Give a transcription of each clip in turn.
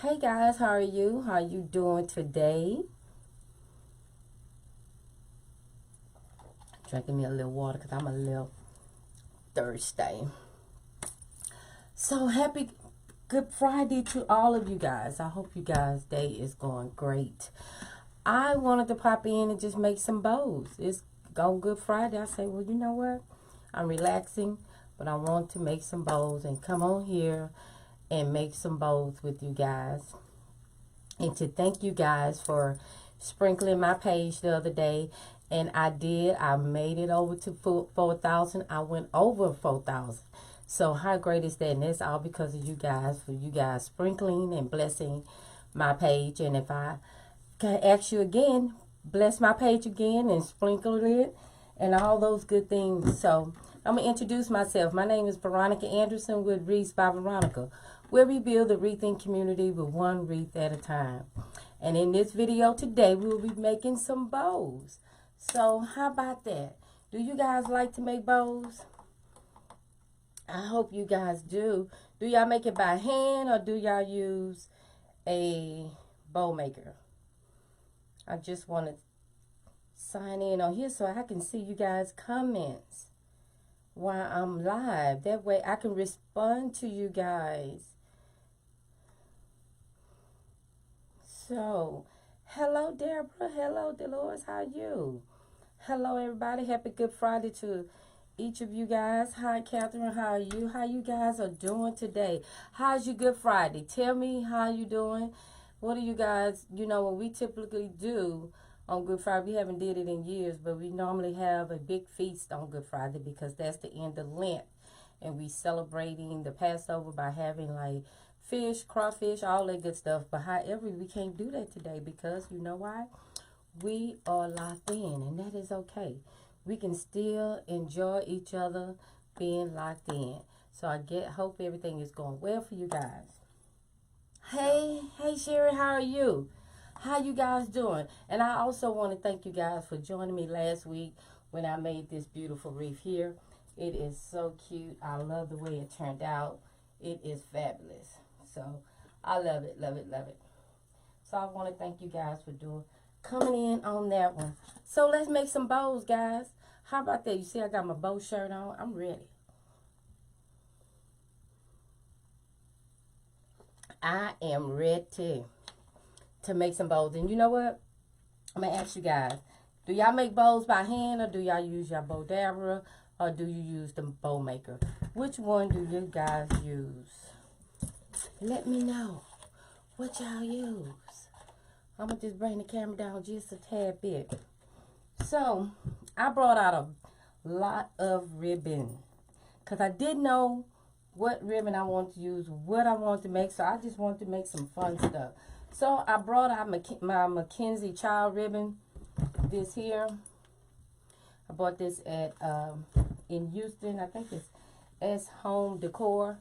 Hey guys, how are you? How are you doing today? Drinking me a little water because I'm a little thirsty. So happy Good Friday to all of you guys. I hope you guys' day is going great. I wanted to pop in and just make some bows. It's on Good Friday. I say, well, you know what? I'm relaxing, but I want to make some bows and come on here and make some bows with you guys. And to thank you guys for sprinkling my page the other day. And I did. I made it over to 4,000. I went over 4,000. So how great is that? And it's all because of you guys, for you guys sprinkling and blessing my page. And if I can ask you again, bless my page again and sprinkle it and all those good things. So I'm going to introduce myself. My name is Veronica Anderson with Wreaths by Veronica, where we build the wreathing community with one wreath at a time. And in this video today, we'll be making some bows. So how about that? Do you guys like to make bows? I hope you guys do. Do y'all make it by hand or do y'all use a bow maker? I just want to sign in on here so I can see you guys' comments while I'm live. That way I can respond to you guys. So, hello Deborah. Hello Dolores. How are you? Hello everybody. Happy Good Friday to each of you guys. Hi Catherine. How are you? How you guys are doing today? How's your Good Friday? Tell me how you doing. What do you guys, what we typically do on Good Friday, we haven't did it in years, but we normally have a big feast on Good Friday because that's the end of Lent. And we celebrating the Passover by having like fish, crawfish, all that good stuff. But however, we can't do that today because you know why? We are locked in, and that is okay. We can still enjoy each other being locked in. So hope everything is going well for you guys. Hey Sherry, how are you? How you guys doing? And I also want to thank you guys for joining me last week when I made this beautiful wreath here. It is so cute. I love the way it turned out. It is fabulous. So I love it, love it, love it. So I want to thank you guys for coming in on that one. So let's make some bows, guys. How about that? You see I got my bow shirt on. I'm ready. I am ready to make some bows. And you know what? I'm going to ask you guys. Do y'all make bows by hand or do y'all use your Bowdabra or do you use the bow maker? Which one do you guys use? Let me know what y'all use. I'm going to just bring the camera down just a tad bit. So, I brought out a lot of ribbon because I didn't know what ribbon I want to use, what I want to make. So, I just wanted to make some fun stuff. So, I brought out my Mackenzie Child ribbon. This here. I bought this at in Houston. I think it's S Home Decor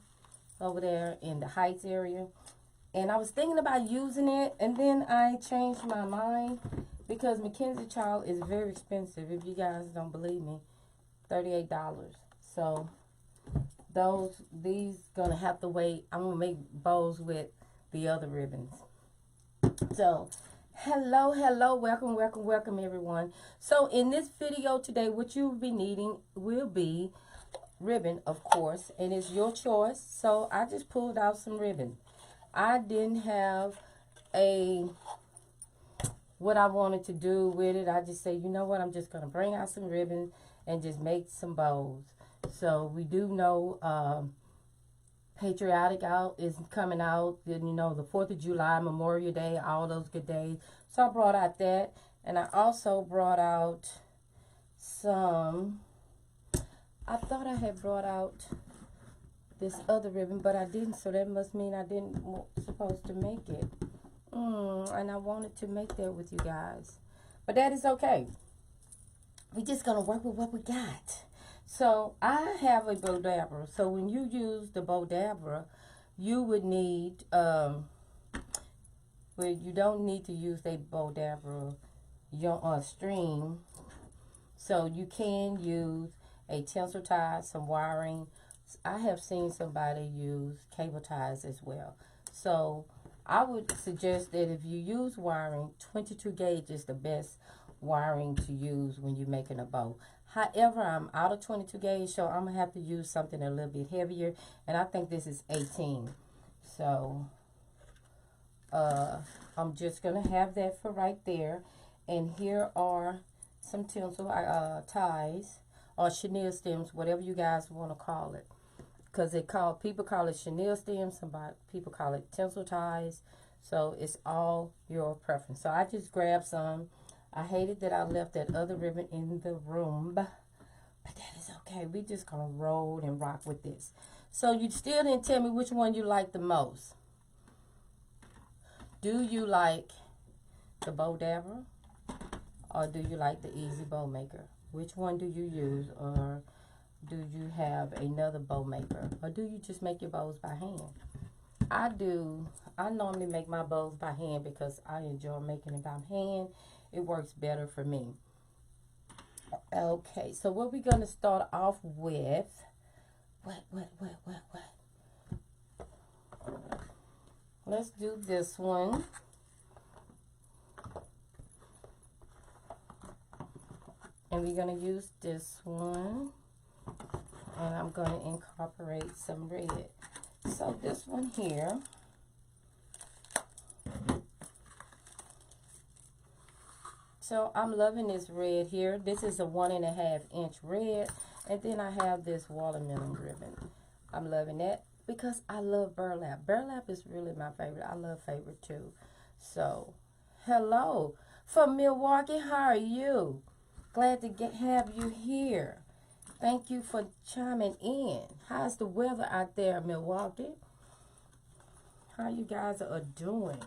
over there in the Heights area. And I was thinking about using it, and then I changed my mind because Mackenzie Child is very expensive. If you guys don't believe me, $38. So these gonna have to wait. I'm gonna make bows with the other ribbons. So hello, welcome everyone. So in this video today, what you'll be needing will be ribbon, of course, and it's your choice. So I just pulled out some ribbon. I didn't have what I wanted to do with it. I just say, you know what, I'm just going to bring out some ribbon and just make some bows. So we do know Patriotic out is coming out. Then, the 4th of July, Memorial Day, all those good days. So I brought out that. And I also brought out some, I thought I had brought out this other ribbon, but I didn't, so that must mean I didn't supposed to make it. And I wanted to make that with you guys, but that is okay. We're just gonna work with what we got. So I have a Bowdabra. So when you use the Bowdabra, you would need well, you don't need to use a Bowdabra string. So you can use a tensor tie, some wiring. I have seen somebody use cable ties as well. So I would suggest that if you use wiring, 22 gauge is the best wiring to use when you're making a bow. However, I'm out of 22 gauge, so I'm going to have to use something a little bit heavier. And I think this is 18. So, I'm just going to have that for right there. And here are some tinsel ties or chenille stems, whatever you guys want to call it. Because people call it chenille stems, people call it tinsel ties. So it's all your preference. So I just grabbed some. I hated that I left that other ribbon in the room, but that is okay. We just gonna roll and rock with this. So you still didn't tell me which one you like the most. Do you like the Bowdabra or do you like the Easy Bow Maker? Which one do you use, or do you have another bow maker, or do you just make your bows by hand? I do. I normally make my bows by hand because I enjoy making it by hand. It works better for me. Okay, so what we're going to start off with, let's do this one. And we're going to use this one. And I'm going to incorporate some red. So this one here, so I'm loving this red here. This is a 1.5 inch red. And then I have this watermelon ribbon. I'm loving that because I love burlap. Burlap is really my favorite. I love favorite too. So, hello from Milwaukee. How are you? Glad to have you here. Thank you for chiming in. How's the weather out there in Milwaukee? How you guys are doing?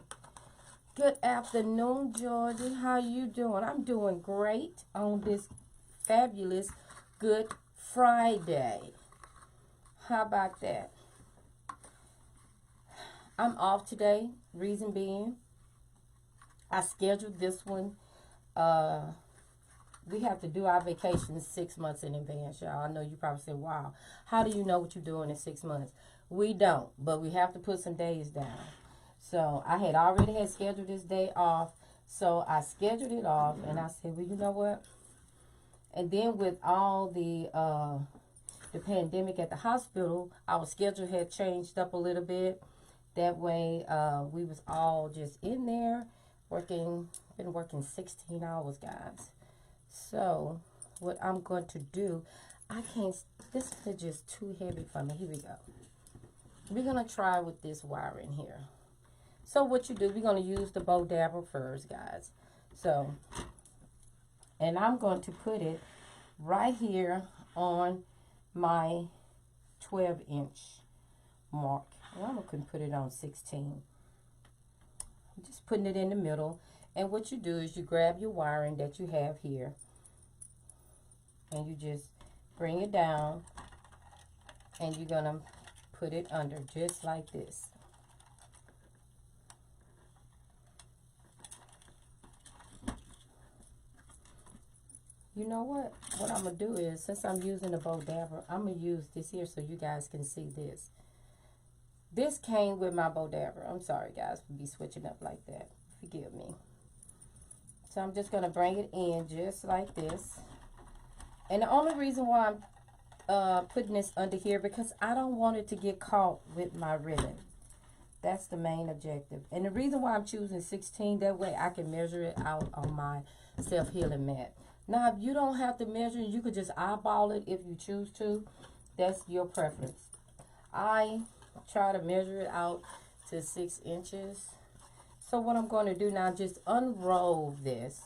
Good afternoon, Georgie. How you doing? I'm doing great on this fabulous Good Friday. How about that? I'm off today. Reason being, I scheduled this one. We have to do our vacations 6 months in advance, y'all. I know you probably say, wow, how do you know what you're doing in 6 months? We don't, but we have to put some days down. So I had already scheduled this day off. So I scheduled it off, and I said, well, you know what? And then with all the pandemic at the hospital, our schedule had changed up a little bit. That way, we was all just in there working, been working 16 hours, guys. So, what I'm going to do, this is just too heavy for me. Here we go. We're going to try with this wiring here. So, what you do, we're going to use the Bowdabra first, guys. So, and I'm going to put it right here on my 12-inch mark. Well, I'm going to put it on 16. I'm just putting it in the middle. And what you do is you grab your wiring that you have here. And you just bring it down. And you're going to put it under just like this. You know what? What I'm going to do is, since I'm using the Bowdabra, I'm going to use this here so you guys can see this. This came with my Bowdabra. I'm sorry, guys, for be switching up like that. Forgive me. So I'm just going to bring it in just like this. And the only reason why I'm putting this under here, because I don't want it to get caught with my ribbon. That's the main objective. And the reason why I'm choosing 16, that way I can measure it out on my self-healing mat. Now, if you don't have to measure, you could just eyeball it if you choose to. That's your preference. I try to measure it out to 6 inches. So what I'm going to do now, just unroll this.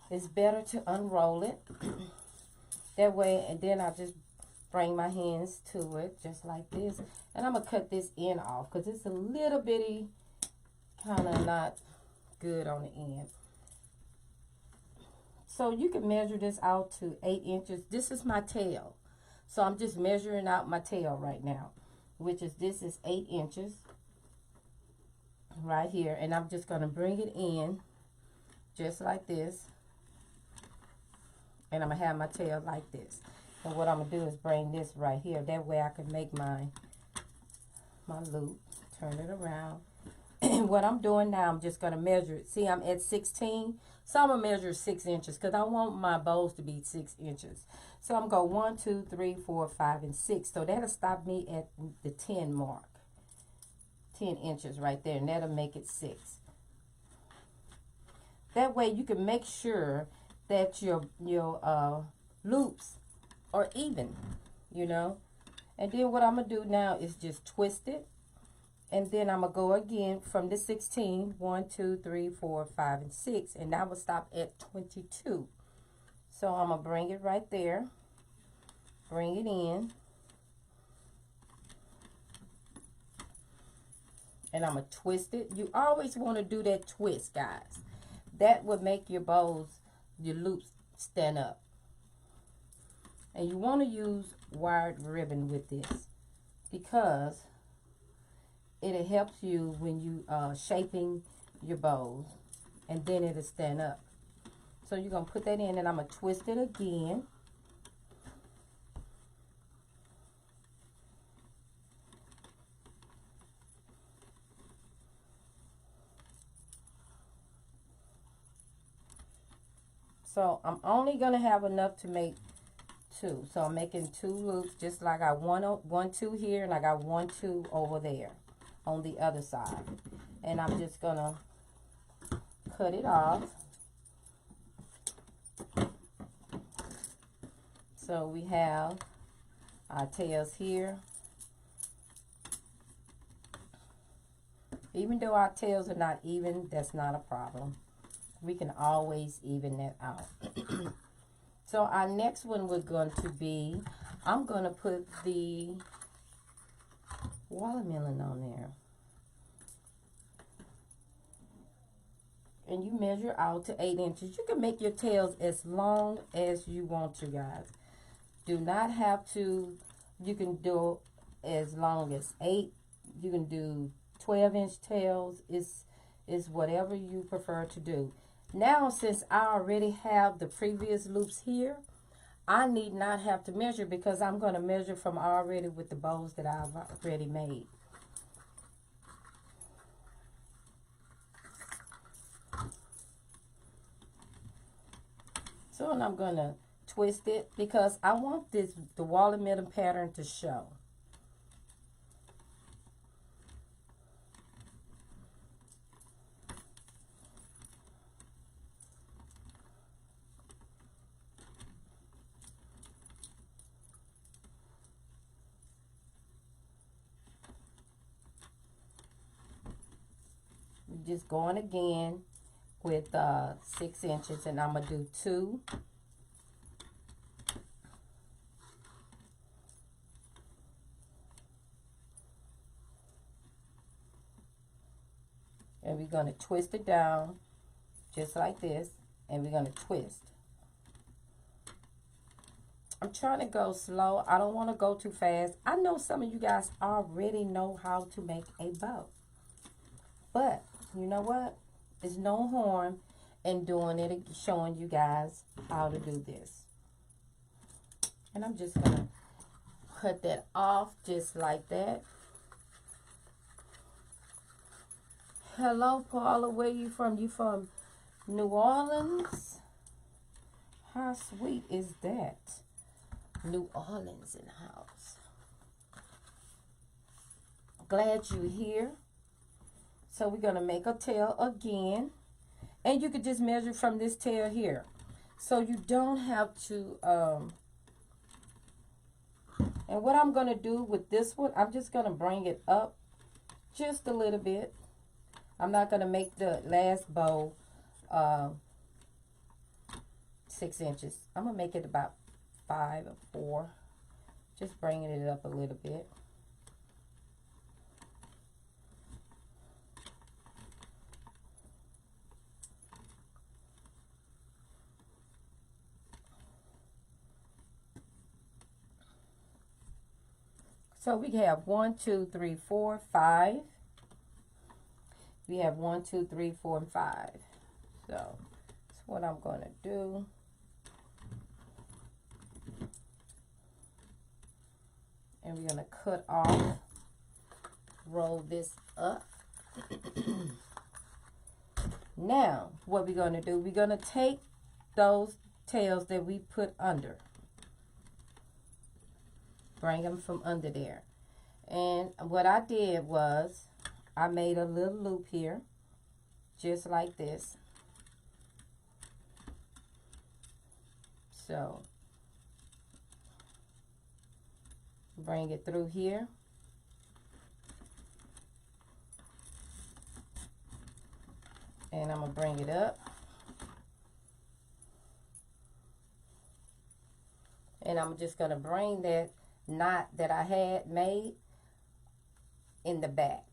It's better to unroll it. That way, and then I just bring my hands to it just like this. And I'm going to cut this end off because it's a little bitty, kind of not good on the end. So you can measure this out to 8 inches. This is my tail. So I'm just measuring out my tail right now, which is, this is 8 inches right here. And I'm just going to bring it in just like this. And I'm going to have my tail like this. And what I'm going to do is bring this right here. That way I can make my loop, turn it around. what I'm doing now, I'm just going to measure it. See, I'm at 16. So I'm going to measure 6 inches because I want my bows to be 6 inches. So I'm going to go 1, 2, 3, 4, 5, and 6. So that'll stop me at the 10 mark. 10 inches right there. And that'll make it 6. That way you can make sure that your loops are even, you know. And then what I'm going to do now is just twist it. And then I'm going to go again from the 16. 1, 2, 3, 4, 5, and 6. And that will stop at 22. So I'm going to bring it right there. Bring it in. And I'm going to twist it. You always want to do that twist, guys. That would make your bows, your loops, stand up. And you want to use wired ribbon with this because it helps you when you shaping your bows, and then it'll stand up. So you're going to put that in, and I'm going to twist it again. So I'm only going to have enough to make 2. So I'm making 2 loops, just like I got 1, 2 here, and I got 1, 2 over there on the other side. And I'm just going to cut it off. So we have our tails here. Even though our tails are not even, that's not a problem. We can always even that out. So our next one was going to be, I'm going to put the watermelon on there. And you measure out to 8 inches. You can make your tails as long as you want to, guys. Do not have to, you can do as long as 8. You can do 12-inch tails. It's whatever you prefer to do. Now, since I already have the previous loops here, I need not have to measure because I'm going to measure from already with the bows that I've already made. So, and I'm going to twist it because I want the watermelon pattern to show. Just going again with 6 inches, and I'm going to do 2. And we're going to twist it down just like this, and we're going to twist. I'm trying to go slow. I don't want to go too fast. I know some of you guys already know how to make a bow. But you know what? There's no harm in doing it, showing you guys how to do this. And I'm just going to cut that off just like that. Hello, Paula. Where you from? You from New Orleans? How sweet is that? New Orleans in the house. Glad you're here. So we're going to make a tail again. And you could just measure from this tail here. So you don't have to... and what I'm going to do with this one, I'm just going to bring it up just a little bit. I'm not going to make the last bow 6 inches. I'm going to make it about 5 or 4. Just bringing it up a little bit. So we have 1, 2, 3, 4, 5. We have 1, 2, 3, 4, and 5. So that's what I'm going to do. And we're going to cut off, roll this up Now, what we're going to do, we're going to take those tails that we put under. Bring them from under there. And what I did was, I made a little loop here, just like this. So, bring it through here. And I'm going to bring it up. And I'm just going to bring that knot that I had made in the back.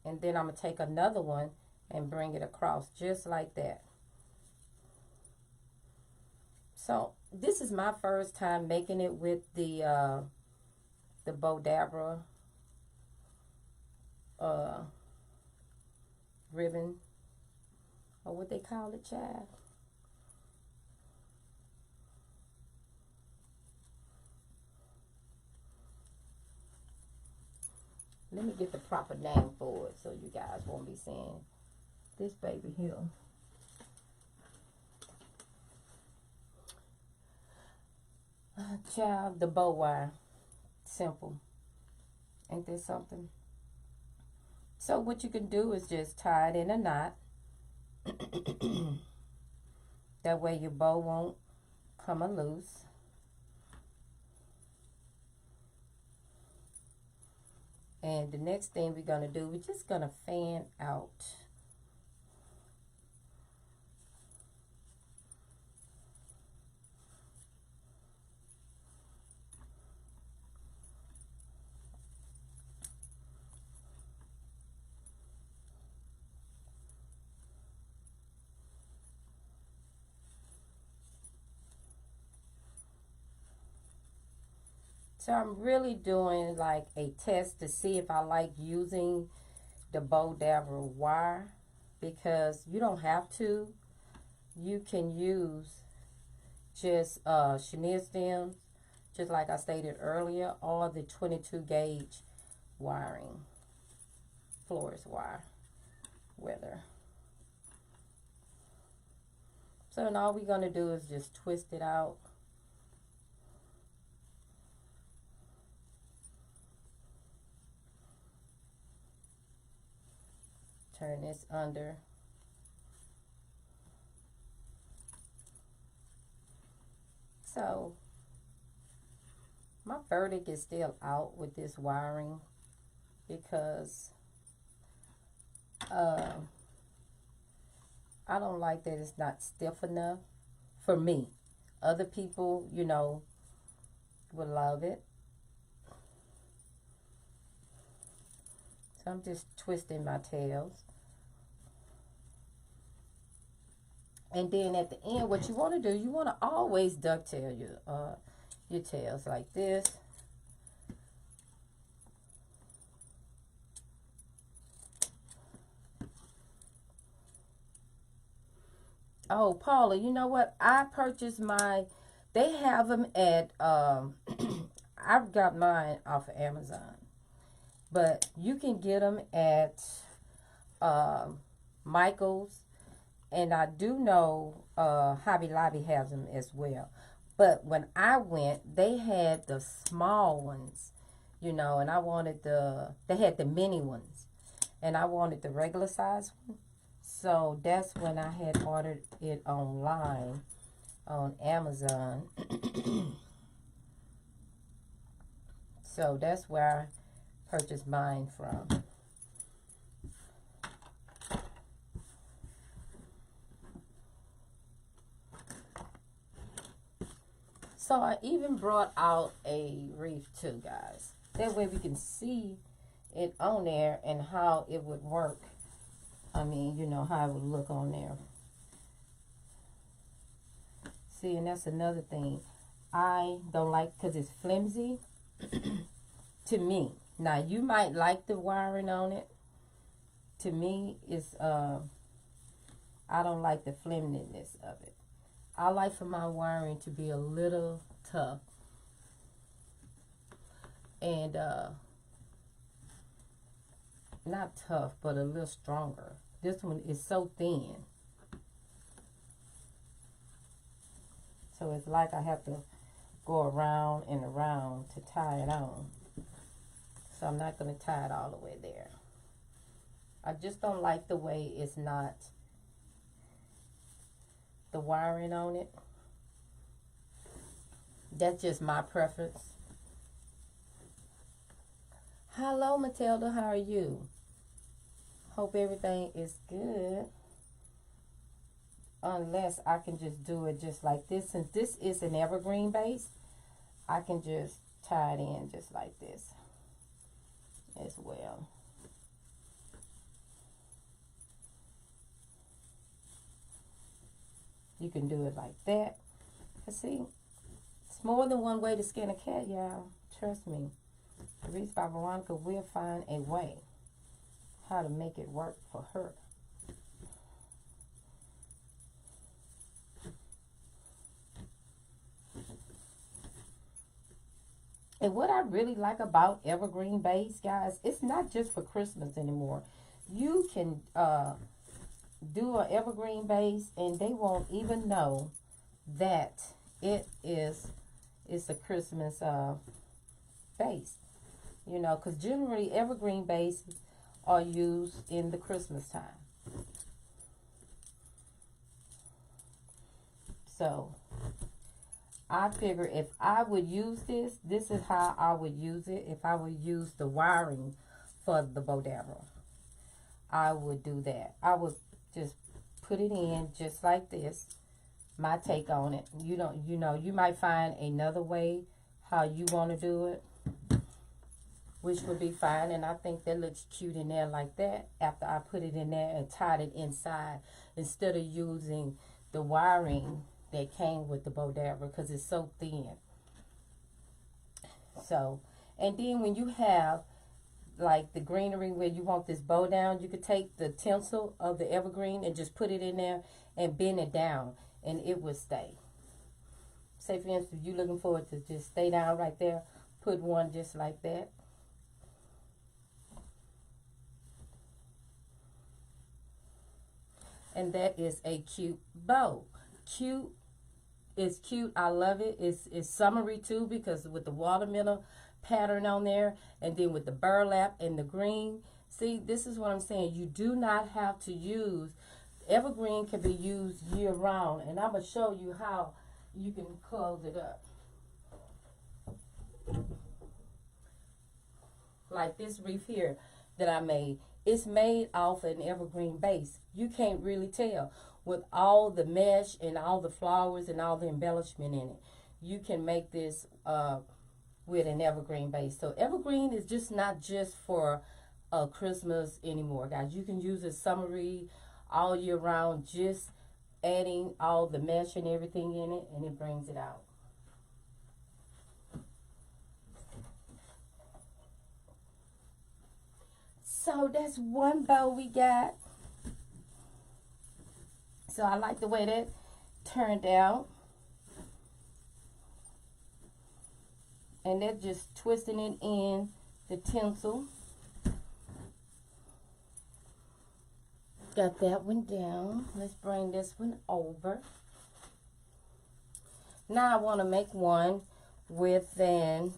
And then I'm going to take another one and bring it across just like that. So this is my first time making it with the Bowdabra ribbon, or what they call it, child. Let me get the proper name for it so you guys won't be saying this baby here. Child, the bow wire. Simple. Ain't there something? So what you can do is just tie it in a knot. That way your bow won't come loose. And the next thing we're going to do, we're just going to fan out. So I'm really doing like a test to see if I like using the Bowdabra wire, because you don't have to. You can use just chenille stems, just like I stated earlier, or the 22 gauge wiring, florist wire, whether. So then all we're going to do is just twist it out. Turn this under. So my verdict is still out with this wiring, because I don't like that it's not stiff enough for me. Other people, you know, would love it. So I'm just twisting my tails. And then at the end, what you want to do, you want to always dovetail your tails like this. Oh, Paula, you know what? I purchased they have them at, I've got mine off of Amazon. But you can get them at Michael's. And I do know Hobby Lobby has them as well. But when I went, they had the small ones, you know, and I wanted they had the mini ones. And I wanted the regular size one. So that's when I had ordered it online on Amazon. So that's where I purchased mine from. So I even brought out a wreath too, guys. That way we can see it on there and how it would work. I mean, you know, how it would look on there. See, and that's another thing. I don't like, because it's flimsy to me. Now, you might like the wiring on it. To me, it's, I don't like the flimsiness of it. I like for my wiring to be a little tough. And not tough, but a little stronger. This one is so thin. So it's like I have to go around and around to tie it on. So I'm not going to tie it all the way there. I just don't like the way it's not the wiring on it. That's just my preference. Hello, Matilda. How are you? Hope everything is good. Unless I can just do it just like this. Since this is an evergreen base, I can just tie it in just like this as well. You can do it like that. See, it's more than one way to skin a cat, y'all. Trust me. Reached by Veronica will find a way how to make it work for her. And what I really like about evergreen base, guys, it's not just for Christmas anymore. You can do an evergreen base and they won't even know that it's a Christmas base. You know, because generally evergreen bases are used in the Christmas time. So I figure if I would use this is how I would use it. If I would use the wiring for the Bowdabra, I would do that. I would just put it in just like this. My take on it. You might find another way how you want to do it, which would be fine. And I think that looks cute in there like that after I put it in there and tied it inside instead of using the wiring that came with the Bowdabra because it's so thin. So, and then when you have like the greenery where you want this bow down, you could take the tinsel of the evergreen and just put it in there and bend it down and it would stay. Say for instance, you're looking for it to just stay down right there, put one just like that. And that is a cute bow. Cute. It's cute. I love it. It's summery too because with the watermelon pattern on there and then with the burlap and the green. See, this is what I'm saying. You do not have to use, evergreen can be used year round. And I'm going to show you how you can close it up. Like this wreath here that I made. It's made off an evergreen base. You can't really tell with all the mesh and all the flowers and all the embellishment in it. You can make this with an evergreen base. So evergreen is just not just for Christmas anymore, guys. You can use it summery all year round, just adding all the mesh and everything in it, and it brings it out. So that's one bow we got. So I like the way that turned out. And that's just twisting it in the tinsel. Got that one down. Let's bring this one over. Now I want to make one with an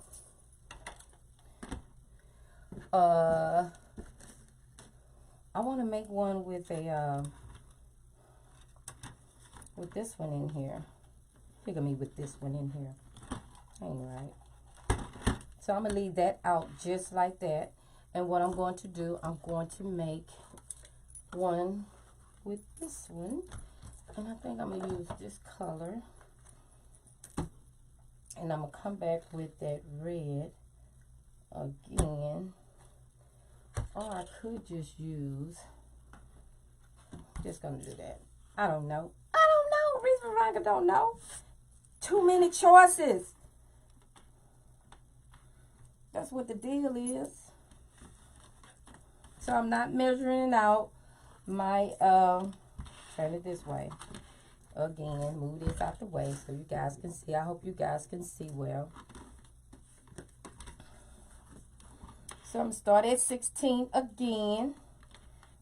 I want to make one with a with this one in here. Figure me with this one in here. Ain't right. So I'm going to leave that out just like that. And what I'm going to do, I'm going to make one with this one. And I think I'm going to use this color. And I'm going to come back with that red again. Or I could just use, just going to do that. I don't know. Reese Veronica don't know. Too many choices. That's what the deal is. So I'm not measuring it out. My turn it this way. Again, move this out the way so you guys can see. I hope you guys can see well. So I'm going to start at 16 again.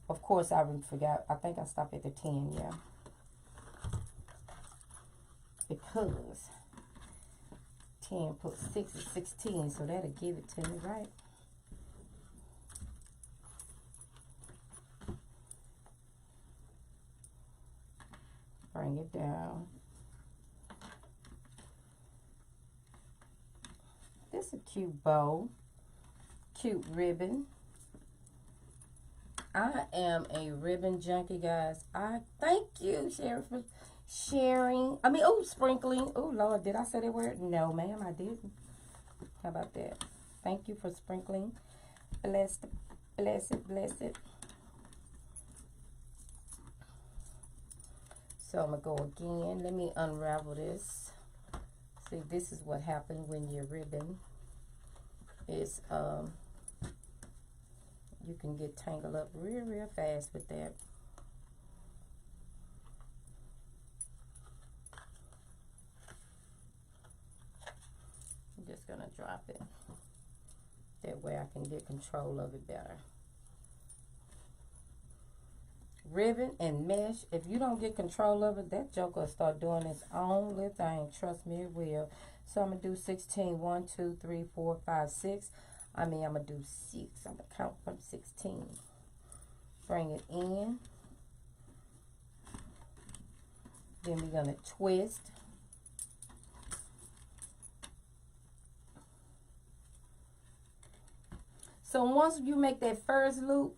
Of course, I forgot. I think I stopped at the 10, yeah. Because 10 plus 6 is 16, so that'll give it to me, right? Bring it down. This is a cute bow. Cute ribbon. I am a ribbon junkie, guys. I thank you, Sherry, for sharing. Sprinkling. Oh, Lord, did I say that word? No, ma'am, I didn't. How about that? Thank you for sprinkling. Bless it, bless it, bless it. So I'm going to go again. Let me unravel this. See, this is what happens when your ribbon is, you can get tangled up real fast with that. I'm just going to drop it. That way I can get control of it better. Ribbon and mesh, if you don't get control of it, that joker will start doing its own little thing. Trust me, it will. So I'm going to do 16. 1, 2, 3, 4, 5, 6. I'm going to do 6. I'm going to count from 16. Bring it in. Then we're going to twist. So once you make that first loop,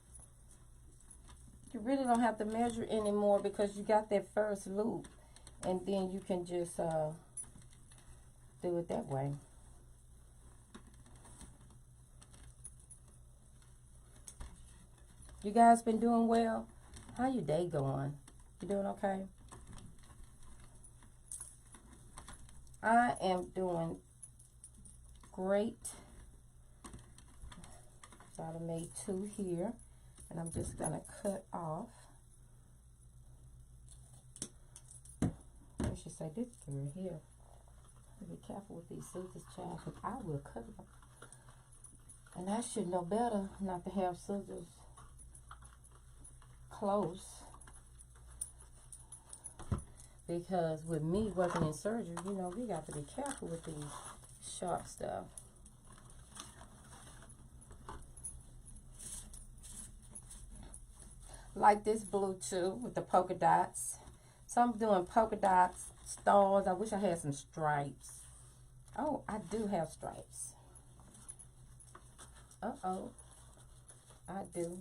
you really don't have to measure anymore because you got that first loop. And then you can just do it that way. You guys been doing well? How your day going? You doing okay? I am doing great. So I made 2 here. And I'm just going to cut off. I should say this girl here. Be careful with these scissors, child, because I will cut them. And I should know better not to have scissors close. Because with me working in surgery, you know, we got to be careful with these sharp stuff. Like this blue too with the polka dots. So I'm doing polka dots, stars. I wish I had some stripes. Oh, I do have stripes. Uh-oh. I do.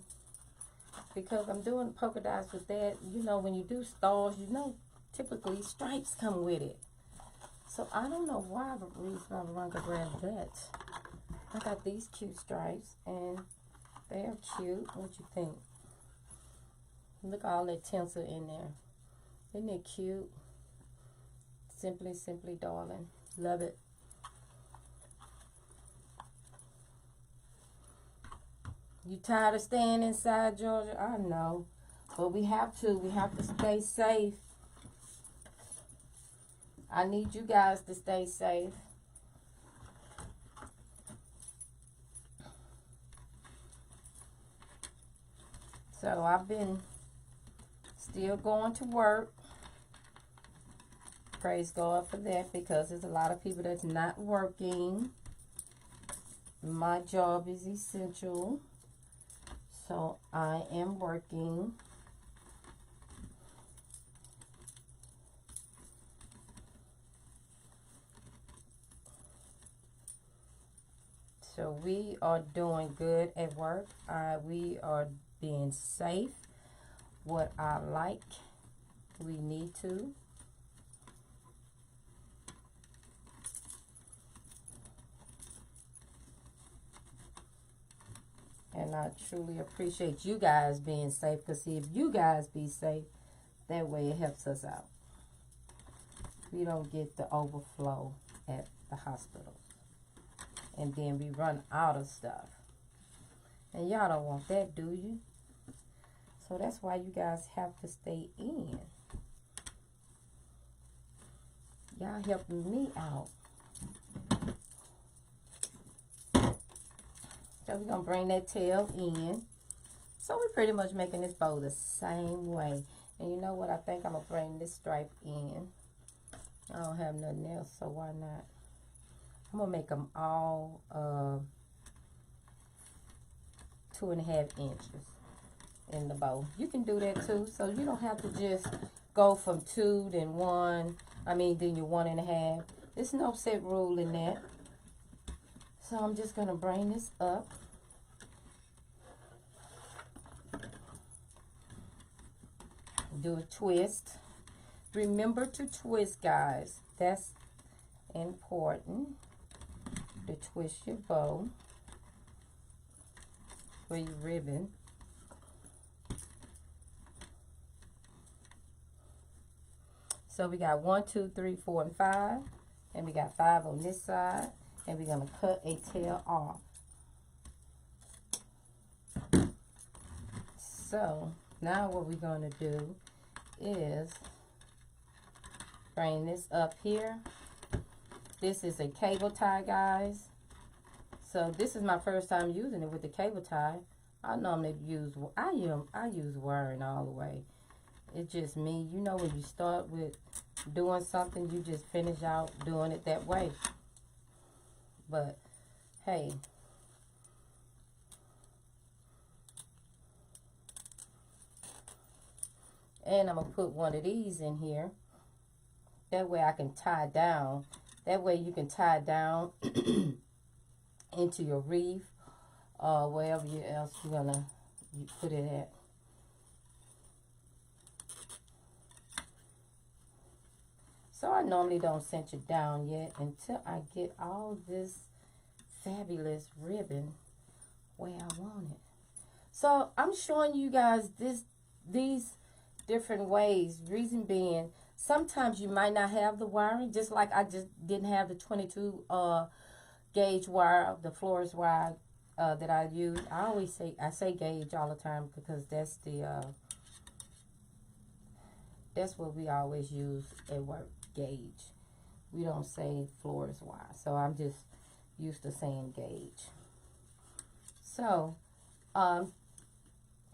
Because I'm doing polka dots with that. You know, when you do stars, you know, typically stripes come with it. So I don't know why Veronica grabbed that. I got these cute stripes and they're cute. What you think? Look at all that tinsel in there. Isn't it cute? Simply, simply darling. Love it. You tired of staying inside, Georgia? I know. But we have to. We have to stay safe. I need you guys to stay safe. So I've been still going to work. Praise God for that, because there's a lot of people that's not working. My job is essential. So I am working. So we are doing good at work. We are being safe. What I like, we need to. And I truly appreciate you guys being safe, because see, if you guys be safe, that way it helps us out. We don't get the overflow at the hospitals. And then we run out of stuff. And y'all don't want that, do you? So that's why you guys have to stay in. Y'all helping me out. So we're going to bring that tail in. So we're pretty much making this bow the same way. And you know what? I think I'm going to bring this stripe in. I don't have nothing else, so why not? I'm going to make them all 2.5 inches in the bow. You can do that too. So you don't have to just go from 2, then 1. Then you're 1.5. There's no set rule in that. So I'm just going to bring this up. Do a twist. Remember to twist, guys. That's important. To twist your bow for your ribbon. So we got 1, 2, 3, 4, and 5. And we got 5 on this side. And we're going to cut a tail off. So now what we're going to do is bring this up here. This is a cable tie, guys. So this is my first time using it with the cable tie. I normally use wiring all the way. It's just me. You know, when you start with doing something, you just finish out doing it that way. But hey, and I'm gonna put one of these in here. That way I can tie down. That way you can tie down into your wreath or wherever else you're gonna put it at. So I normally don't cinch it down yet until I get all this fabulous ribbon where I want it. So I'm showing you guys these different ways. Reason being, sometimes you might not have the wiring, just like I just didn't have the 22 gauge wire, the florist wire that I use. I say gauge all the time because that's the that's what we always use at work, gauge. We don't say florist wire, so I'm just used to saying gauge. So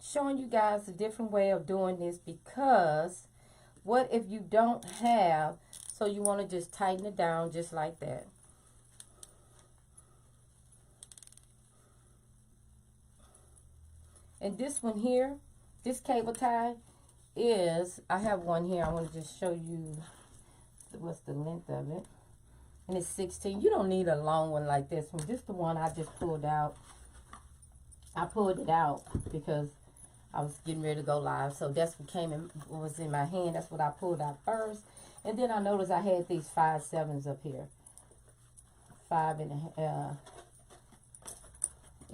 showing you guys a different way of doing this, because what if you don't have, so you want to just tighten it down just like that. And this one here, this cable tie is, I have one here. I want to just show you what's the length of it. And it's 16. You don't need a long one like this one. Just the one I just pulled out. I pulled it out because I was getting ready to go live. So that's what was in my hand. That's what I pulled out first. And then I noticed I had these 5/7s up here. 5.5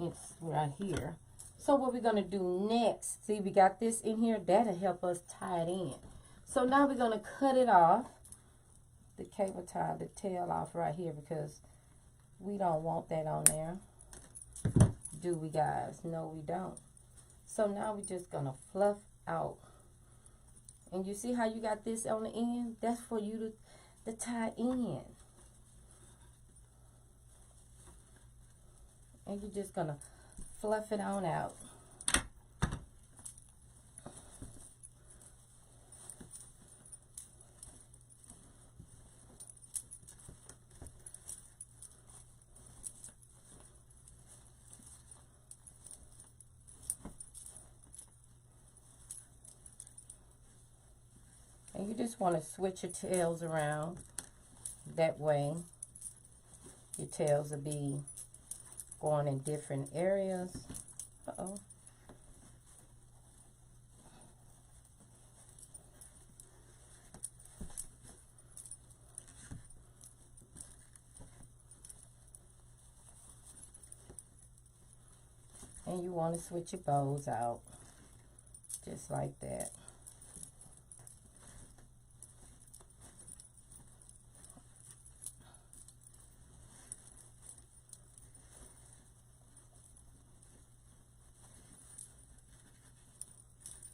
inch right here. So what we're going to do next, see, we got this in here. That'll help us tie it in. So now we're going to cut it off. The cable tie, the tail off right here, because we don't want that on there. Do we, guys? No, we don't. So now we're just going to fluff out. And you see how you got this on the end? That's for you to tie in. And you're just going to fluff it on out. And you just want to switch your tails around. That way your tails will be going in different areas. Uh-oh. And you want to switch your bows out just like that.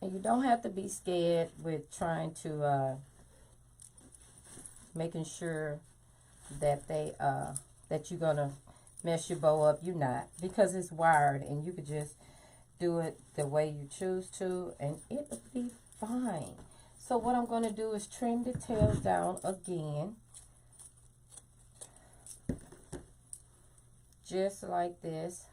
And you don't have to be scared with trying to making sure that that you're gonna mess your bow up. You're not, because it's wired and you could just do it the way you choose to and it'll be fine. So what I'm going to do is trim the tails down again, just like this.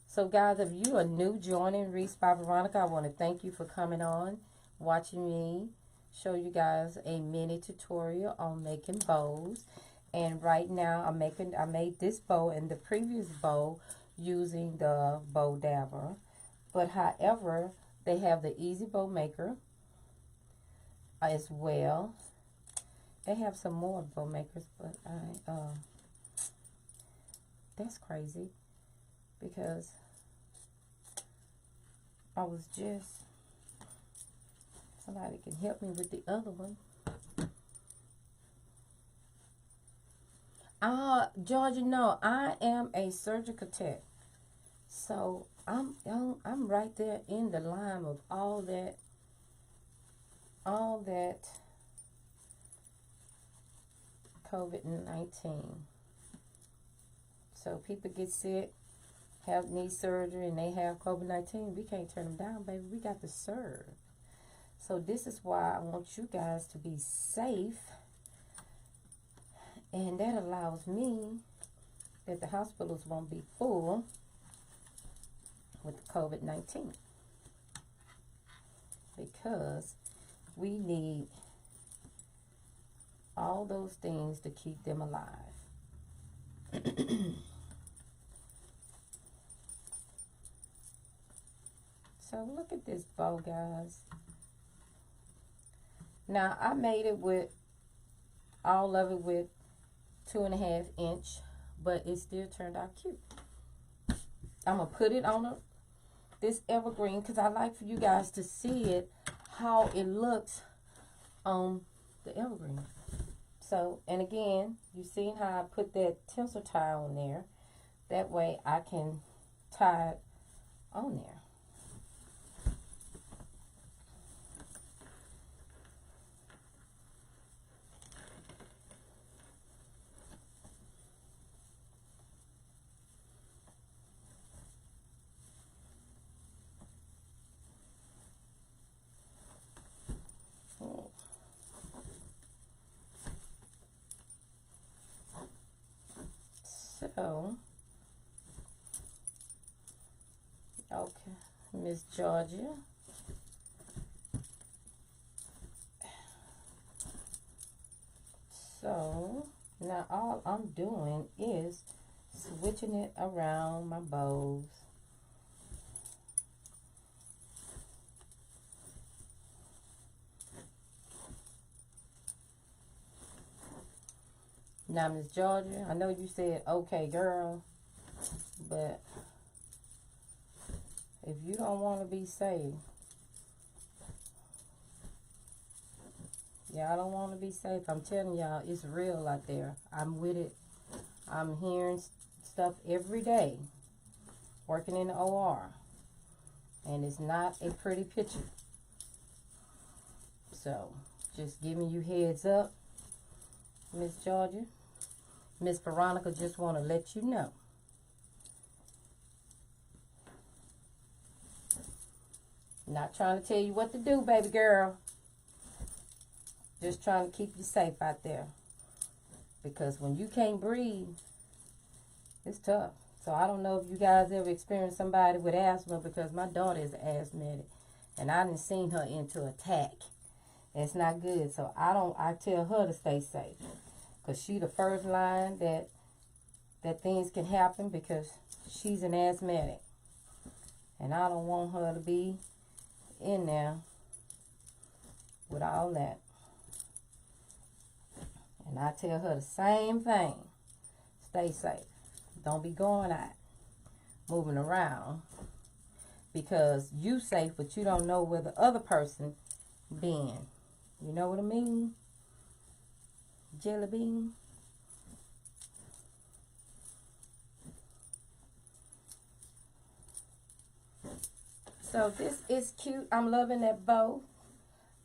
So guys, if you are new joining Reese by Veronica, I want to thank you for coming on, watching me show you guys a mini tutorial on making bows. And right now I made this bow and the previous bow using the Bowdabra. But however, they have the Easy Bow Maker as well. They have some more bow makers, but that's crazy because I was just, somebody can help me with the other one. Georgia, no, I am a surgical tech, so I'm right there in the line of all that COVID-19. So people get sick, have knee surgery, and they have COVID-19. We can't turn them down, baby. We got to serve. So this is why I want you guys to be safe. And that allows me that the hospitals won't be full with COVID-19. Because we need all those things to keep them alive. So look at this bow, guys. Now I made it with all of it with 2.5 inch, but it still turned out cute. I'm gonna put it on this evergreen because I like for you guys to see it, how it looks on the evergreen. So, and again, you seen how I put that tinsel tie on there. That way I can tie it on there. So, okay, Miss Georgia. So, now all I'm doing is switching it around my bows. Now, Miss Georgia, I know you said, okay, girl, but if you don't want to be safe, y'all don't want to be safe. I'm telling y'all, it's real out there. I'm with it. I'm hearing stuff every day, working in the OR, and it's not a pretty picture. So, just giving you heads up, Miss Georgia. Miss Veronica just want to let you know. Not trying to tell you what to do, baby girl. Just trying to keep you safe out there. Because when you can't breathe, it's tough. So I don't know if you guys ever experienced somebody with asthma, because my daughter is asthmatic. And I done seen her into attack. It's not good. So I tell her to stay safe. Because she the first line that things can happen, because she's an asthmatic. And I don't want her to be in there with all that. And I tell her the same thing. Stay safe. Don't be going out, moving around. Because you safe, but you don't know where the other person been. You know what I mean? Jelly bean. So this is cute. I'm loving that bow.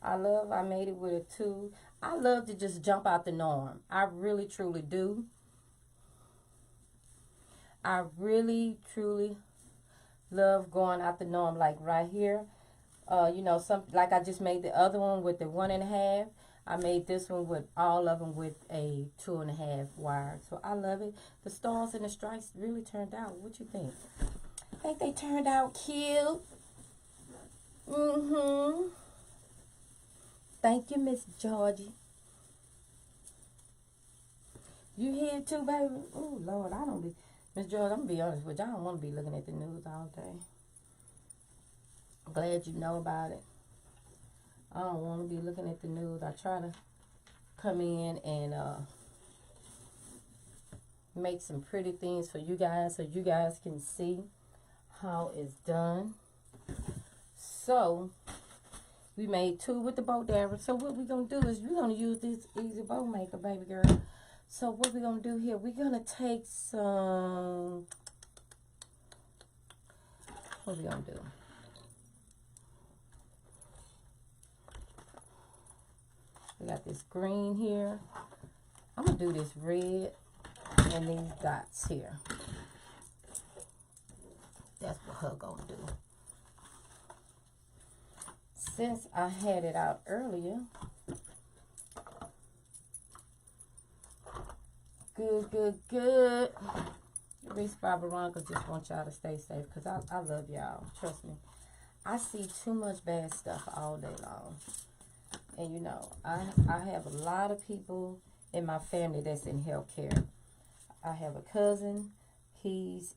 I made it with a 2. I love to just jump out the norm. I really, truly do. I really, truly love going out the norm. Like right here, you know, some like I just made the other one with the 1.5. I made this one with all of them with a 2.5 wire. So I love it. The stars and the stripes really turned out. What you think? I think they turned out cute. Mm-hmm. Thank you, Miss Georgie. You here too, baby? Oh, Lord, I don't be... Miss George, I'm going to be honest with you. I don't want to be looking at the news all day. I'm glad you know about it. I don't want to be looking at the news. I try to come in and make some pretty things for you guys so you guys can see how it's done. So, we made 2 with the Bowdabra. So, what we're going to do is we're going to use this Easy Bow Maker, baby girl. So, what we're going to do here, we're going to take some... What are we going to do? We got this green here. I'm going to do this red and these dots here. That's what her going to do. Since I had it out earlier, good. Reese by Veronica just want y'all to stay safe because I love y'all. Trust me. I see too much bad stuff all day long. And you know, I have a lot of people in my family that's in healthcare. I have a cousin. He's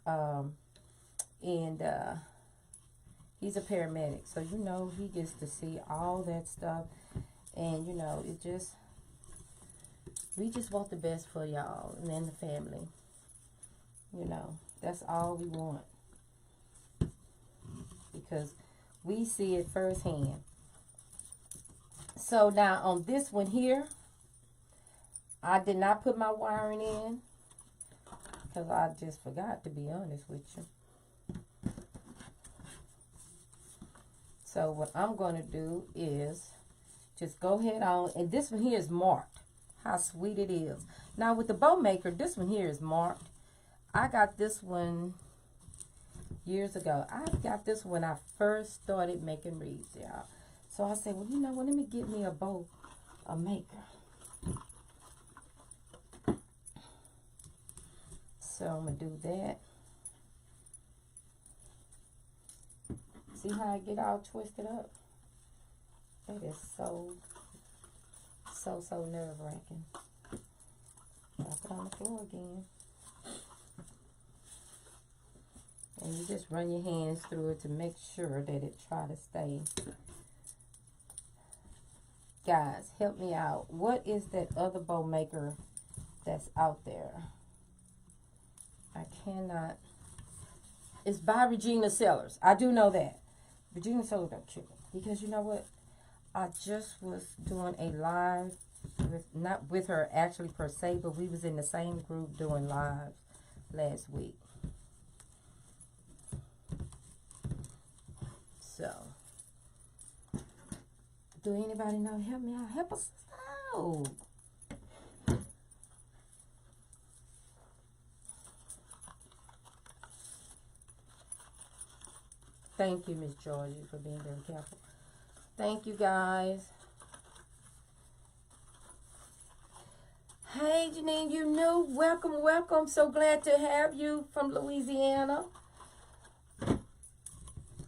he's a paramedic, so you know he gets to see all that stuff, and you know we just want the best for y'all and then the family. You know, that's all we want because we see it firsthand. So now on this one here, I did not put my wiring in because I just forgot, to be honest with you. So what I'm going to do is just go ahead on, and this one here is marked. How sweet it is. Now with the bow maker, this one here is marked. I got this one years ago. I got this when I first started making wreaths, y'all. So I said, well, you know what, let me get me a maker. So I'm going to do that. See how I get all twisted up? That is so nerve-wracking. Drop it on the floor again. And you just run your hands through it to make sure that it try to stay. Guys, help me out. What is that other bow maker that's out there? I cannot. It's by Regina Sellers. I do know that. Regina Sellers don't kill me. Because you know what? I just was doing a live, not with her actually per se, but we was in the same group doing lives last week. So, do anybody know? Help me out. Help us out. Thank you, Miss Georgie, for being very careful. Thank you, guys. Hey, Janine, you new. Welcome, welcome. So glad to have you from Louisiana.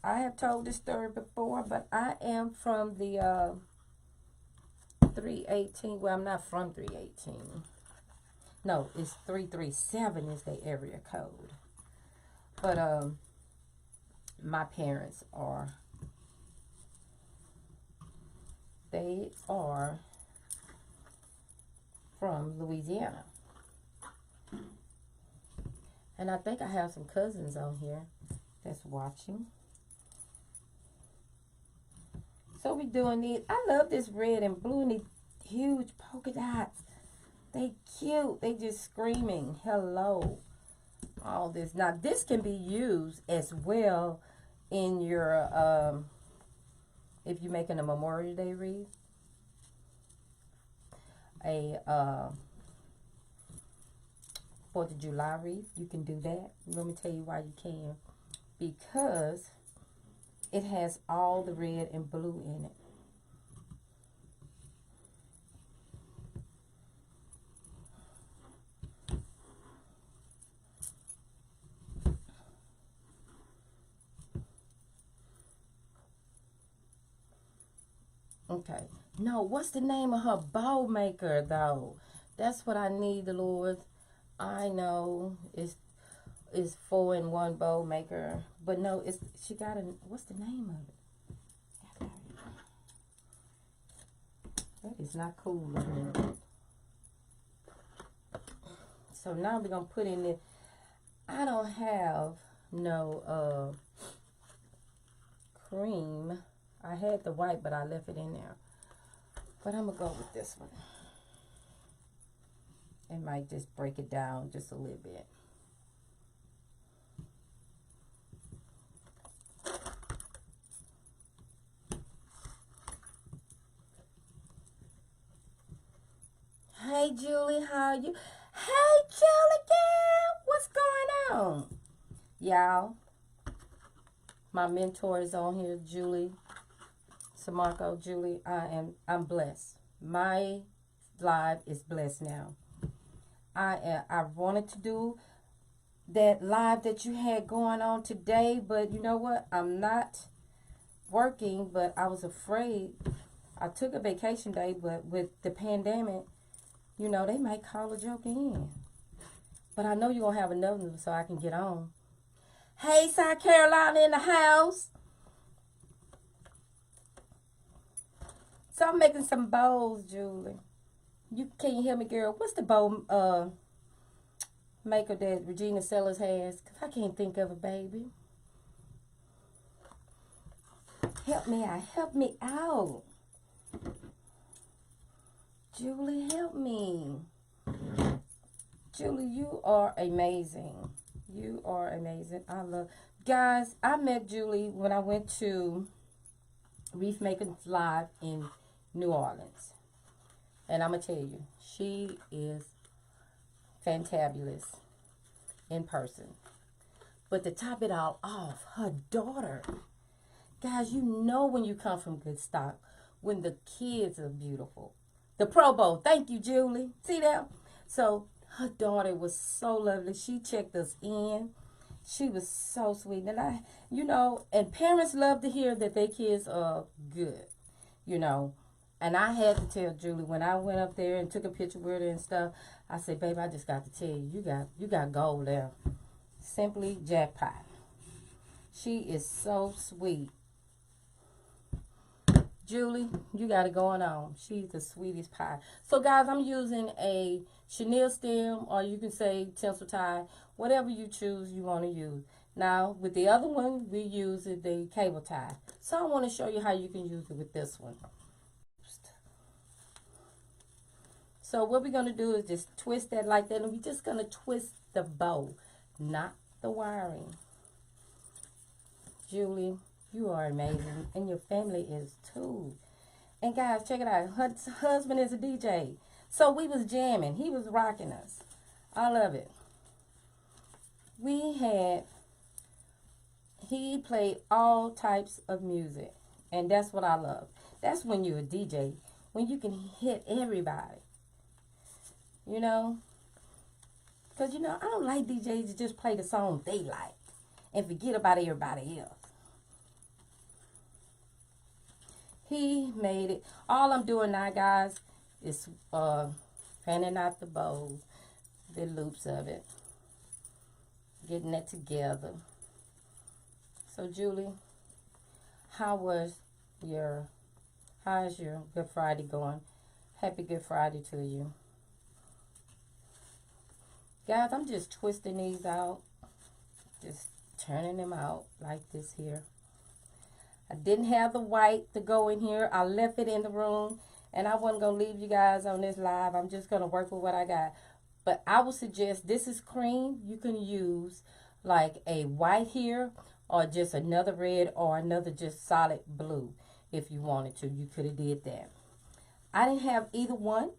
I have told this story before, but I am from the 318. Well, I'm not from 318. No, it's 337 is the area code. But my parents are, they are from Louisiana. And I think I have some cousins on here that's watching. So we doing these. I love this red and blue and these huge polka dots. They cute. They just screaming hello. All this. Now this can be used as well in your if you're making a Memorial Day wreath. for the July wreath. You can do that. Let me tell you why you can. Because it has all the red and blue in it. Okay. No, what's the name of her bow maker though? That's what I need, the Lord. I know it's 4-in-1 bow maker, but no, it's she got a what's the name of it? That is not cool. So now we're gonna put in it. I don't have no cream. I had the white, but I left it in there. But I'm gonna go with this one. It might just break it down just a little bit. Hey Julie, how are you? Hey Julie girl, what's going on? Y'all, my mentor is on here, Julie. Samarco, Julie, I'm blessed. My live is blessed now. I wanted to do that live that you had going on today, but you know what? I'm not working, but I was afraid. I took a vacation day, but with the pandemic, you know, they might call a joke in. But I know you're going to have another one so I can get on. Hey, South Carolina in the house. So I'm making some bows, Julie. Can you hear me, girl? What's the bow maker that Regina Sellers has? Because I can't think of it, baby. Help me out. Help me out. Julie, help me. Julie, you are amazing. You are amazing. I love... Guys, I met Julie when I went to Wreath Making Live in New Orleans. And I'm going to tell you, she is fantabulous in person. But to top it all off, her daughter. Guys, you know when you come from good stock, when the kids are beautiful. The Pro Bowl. Thank you, Julie. See that? So her daughter was so lovely. She checked us in. She was so sweet. And and parents love to hear that their kids are good, And I had to tell Julie when I went up there and took a picture with her and stuff, I said, baby, I just got to tell you, you got gold there. Simply jackpot. She is so sweet. Julie, you got it going on. She's the sweetest pie. So, guys, I'm using a chenille stem, or you can say tinsel tie, whatever you choose you want to use. Now, with the other one, we use the cable tie. So, I want to show you how you can use it with this one. So, what we're going to do is just twist that like that, and we're just going to twist the bow, not the wiring. Julie, you are amazing, and your family is too. And guys, check it out. Her husband is a DJ. So we was jamming. He was rocking us. I love it. He played all types of music. And that's what I love. That's when you're a DJ. When you can hit everybody. Because, I don't like DJs to just play the song they like. And forget about everybody else. He made it. All I'm doing now, guys, is fanning out the bows, the loops of it, getting it together. So, Julie, how's your Good Friday going? Happy Good Friday to you. Guys, I'm just twisting these out, just turning them out like this here. I didn't have the white to go in here. I left it in the room, and I wasn't going to leave you guys on this live. I'm just going to work with what I got. But I would suggest this is cream. You can use like a white here, or just another red, or another just solid blue. If you wanted to, you could have did that. I didn't have either one,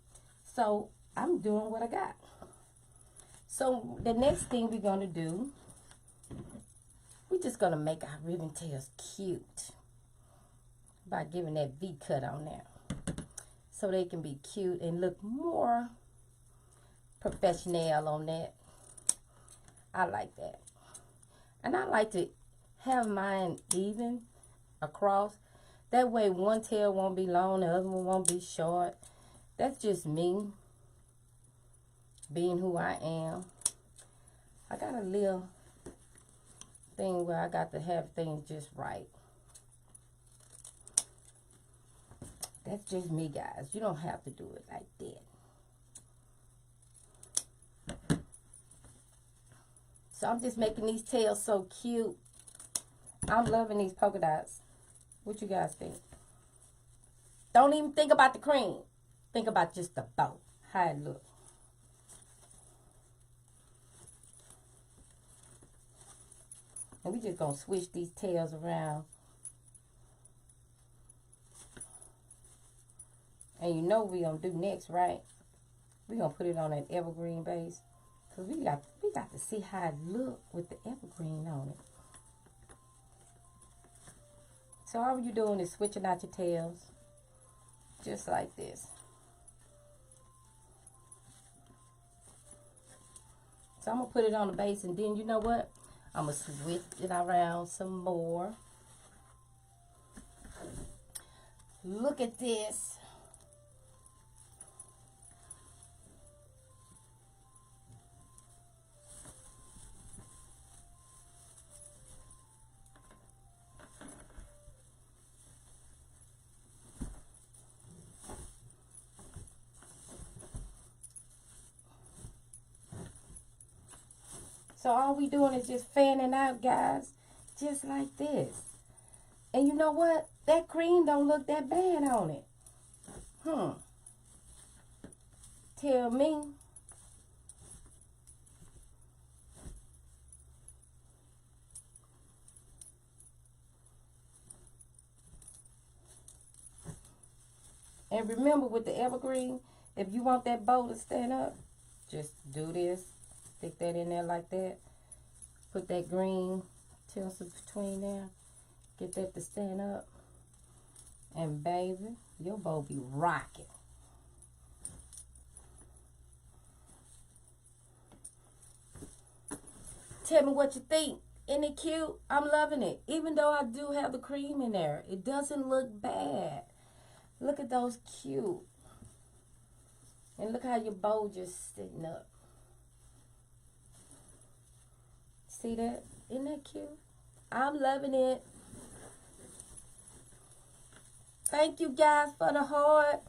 so I'm doing what I got. So the next thing we're going to do, we're just going to make our ribbon tails cute by giving that V cut on there. So they can be cute and look more professional on that. I like that. And I like to have mine even across. That way one tail won't be long, the other one won't be short. That's just me being who I am. I got a little thing where I got to have things just right. That's just me, guys. You don't have to do it like that. So I'm just making these tails so cute. I'm loving these polka dots. What you guys think? Don't even think about the cream. Think about just the bow. How it looks. And we just gonna switch these tails around. And you know what we gonna do next, right? We gonna put it on an evergreen base. Cause we got to see how it look with the evergreen on it. So all you're doing is switching out your tails. Just like this. So I'm gonna put it on the base, and then you know what? I'm gonna switch it around some more. Look at this. So all we doing is just fanning out, guys, just like this. And you know what? That cream don't look that bad on it. Tell me. And remember, with the evergreen, if you want that bow to stand up, just do this. Stick that in there like that. Put that green tinsel between there. Get that to stand up. And baby, your bow be rocking. Tell me what you think. Isn't it cute? I'm loving it. Even though I do have the cream in there, it doesn't look bad. Look at those cute. And look how your bow just sitting up. See that? Isn't that cute? I'm loving it. Thank you guys for the heart.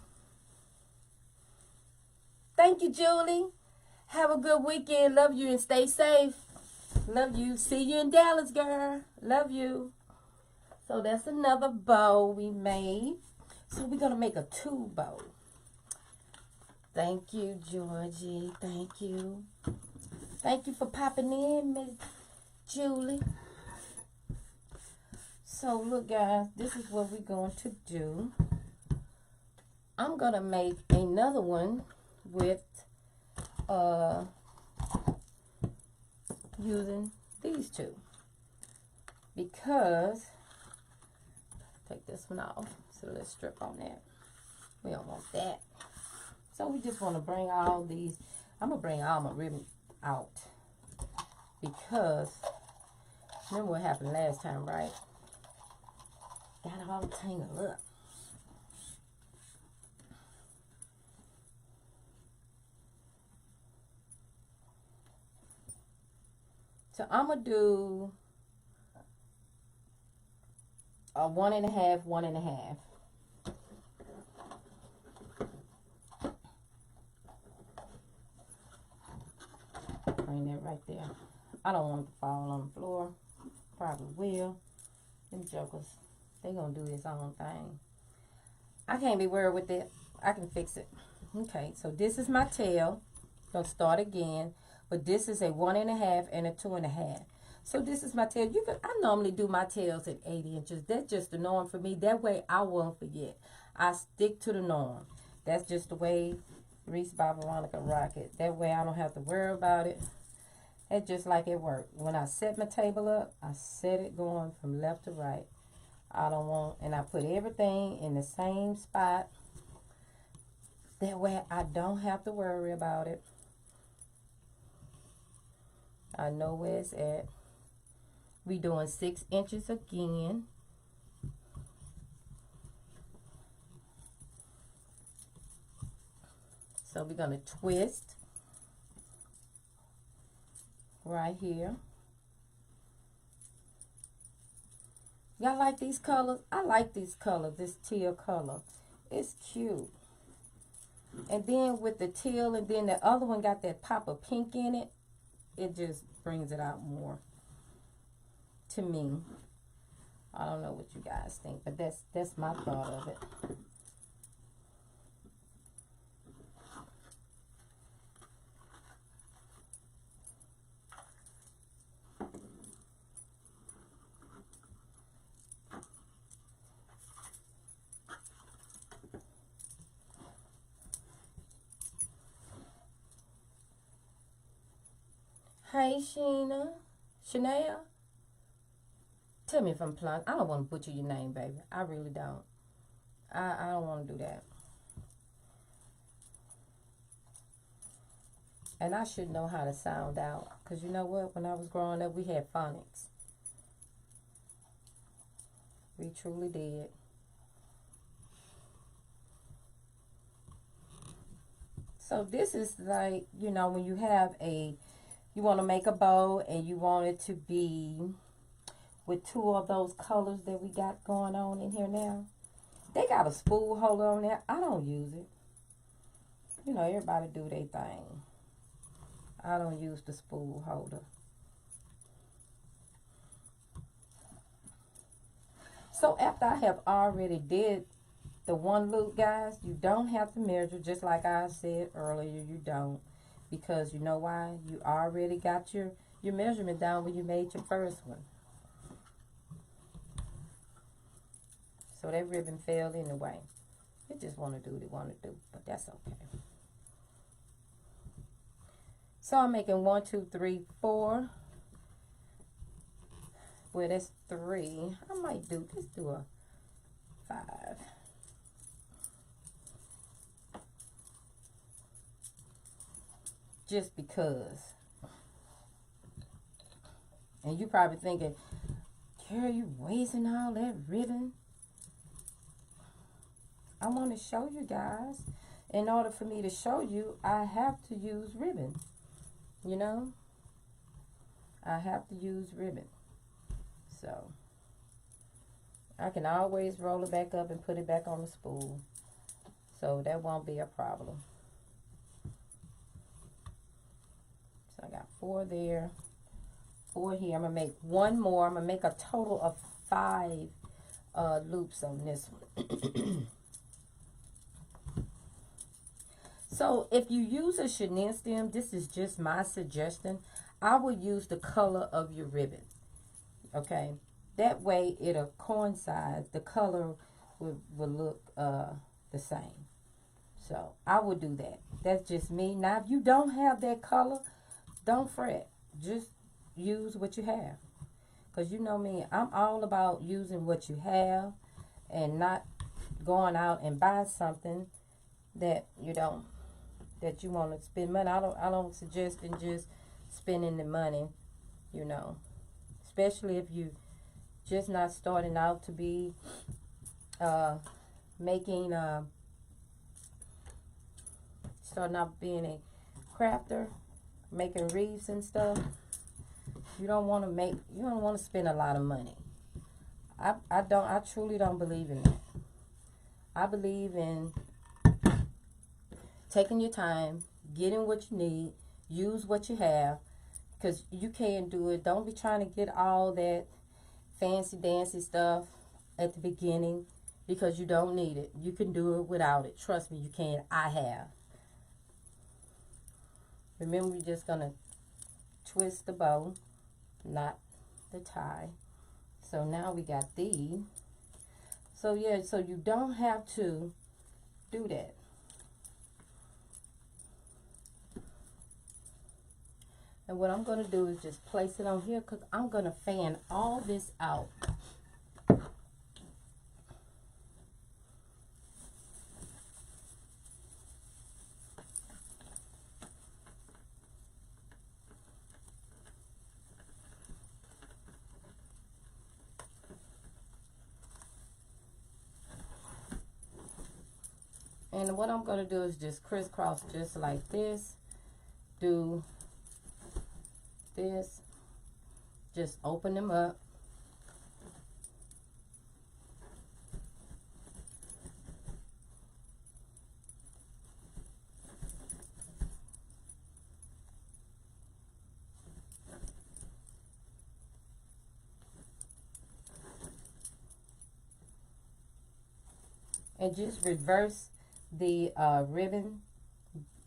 Thank you, Julie. Have a good weekend. Love you and stay safe. Love you. See you in Dallas, girl. Love you. So that's another bow we made. So we're going to make a 2 bow. Thank you, Georgie. Thank you. Thank you for popping in, Miss Julie. So look, guys, this is what we're going to do. I'm going to make another one with using these 2. Because, take this one off. So let's strip on that. We don't want that. So we just want to bring all these. I'm going to bring all my ribbon out. Because, remember what happened last time, right? Got it all tangled up. So I'm going to do a 1.5, 1.5. Bring that right there. I don't want it to fall on the floor. Probably will. Them jokers, they gonna do his own thing. I can't be worried with it. I can fix it. Okay, so this is my tail. Gonna start again, but this is a 1.5 and a 2.5. So this is my tail. I normally do my tails at 8 inches. That's just the norm for me. That way I won't forget. I stick to the norm. That's just the way Reese by Veronica Rocket. That way I don't have to worry about it. It's just like it worked. When I set my table up, I set it going from left to right. I don't want, and I put everything in the same spot. That way I don't have to worry about it. I know where it's at. We doing 6 inches again. So we're going to twist right here. Y'all like these colors? I like these colors, this teal color. It's cute. And then with the teal and then the other one got that pop of pink in it, it just brings it out more to me. I don't know what you guys think, but that's my thought of it. Hey, Chanel. Tell me if I'm playing. I don't want to butcher your name, baby. I really don't. I don't want to do that. And I should know how to sound out. Because you know what? When I was growing up, we had phonics. We truly did. So this is like, you know, when you have you want to make a bow and you want it to be with 2 of those colors that we got going on in here now. They got a spool holder on there. I don't use it. You know, everybody do their thing. I don't use the spool holder. So after I have already did the one loop, guys, you don't have to measure, just like I said earlier, you don't. Because you know why? You already got your measurement down when you made your first one. So that ribbon fell anyway. It just want to do what it want to do, but that's okay. So I'm making 1, 2, 3, 4. Well, that's 3. I might do, let's do a 5. Just because. And you probably thinking, Carol, you wasting all that ribbon? I want to show you guys. In order for me to show you, I have to use ribbon. You know? I have to use ribbon. So, I can always roll it back up and put it back on the spool. So, that won't be a problem. So, I got 4 there. 4 here. I'm going to make 1 more. I'm going to make a total of 5 loops on this one. So if you use a chenille stem, this is just my suggestion. I would use the color of your ribbon. Okay, that way it'll coincide. The color will look the same. So I would do that. That's just me. Now, if you don't have that color, don't fret. Just use what you have. Because you know me, I'm all about using what you have and not going out and buy something that you don't, that you want to spend money. I don't suggest in just spending the money, you know, especially if you just not starting out to be starting out being a crafter, making wreaths and stuff. You don't want to spend a lot of money. I truly don't believe in that. I believe in taking your time, getting what you need, use what you have, because you can do it. Don't be trying to get all that fancy dancy stuff at the beginning because you don't need it. You can do it without it. Trust me, you can. I have. Remember, we're just going to twist the bow, not the tie. So now we got these. So yeah, so you don't have to do that. And what I'm going to do is just place it on here because I'm going to fan all this out. And what I'm going to do is just crisscross just like this. Do this. Just open them up. And just reverse the ribbon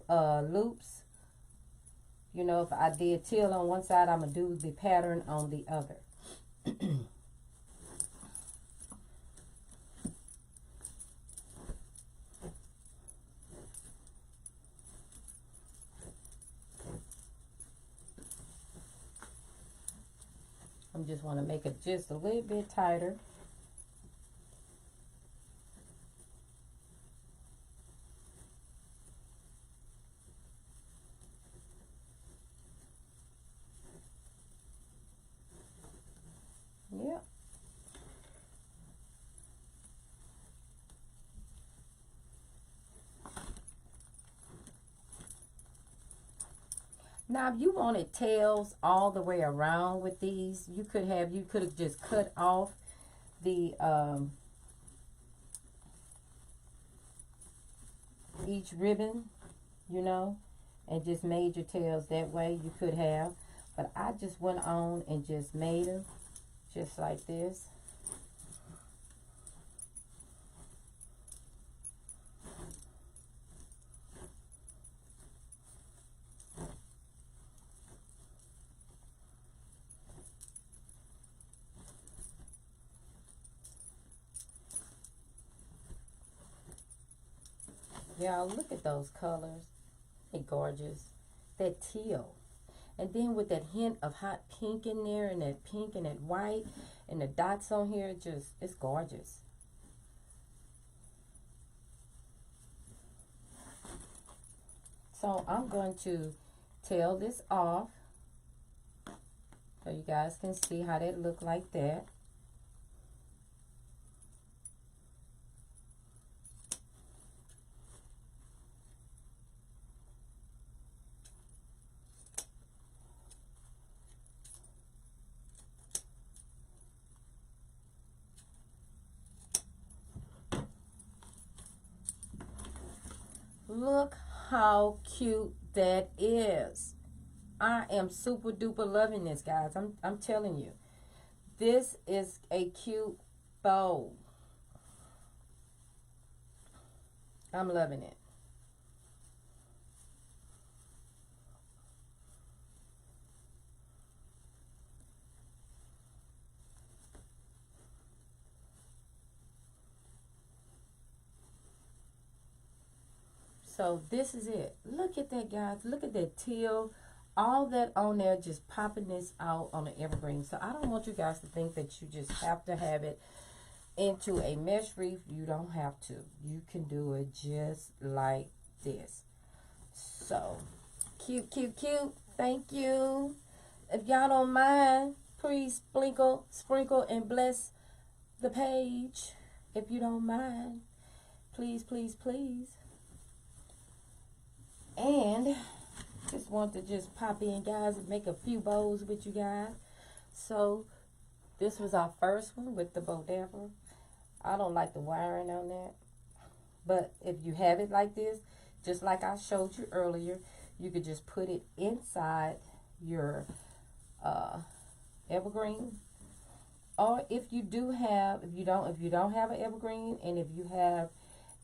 loops. You know, if I did teal on one side, I'm going to do the pattern on the other. I just want to make it just a little bit tighter. Yep. Now, if you wanted tails all the way around with these, you could have just cut off the each ribbon, you know, and just made your tails that way. You could have, but I just went on and just made them just like this. Y'all, look at those colors. They're gorgeous. That teal. And then with that hint of hot pink in there, and that pink and that white, and the dots on here, it's gorgeous. So I'm going to tail this off so you guys can see how that look like that. Look how cute that is. I am super duper loving this, guys. I'm telling you. This is a cute bow. I'm loving it. So this is it. Look at that, guys. Look at that teal. All that on there, just popping this out on the evergreen. So I don't want you guys to think that you just have to have it into a mesh wreath. You don't have to. You can do it just like this. So cute, cute, cute. Thank you. If y'all don't mind, please sprinkle and bless the page. If you don't mind, please, please, please. And just want to just pop in, guys, and make a few bows with you guys. So this was our first one with the Bowdabra. I don't like the wiring on that, but if you have it like this, just like I showed you earlier, you could just put it inside your evergreen. Or if you don't have an evergreen, and if you have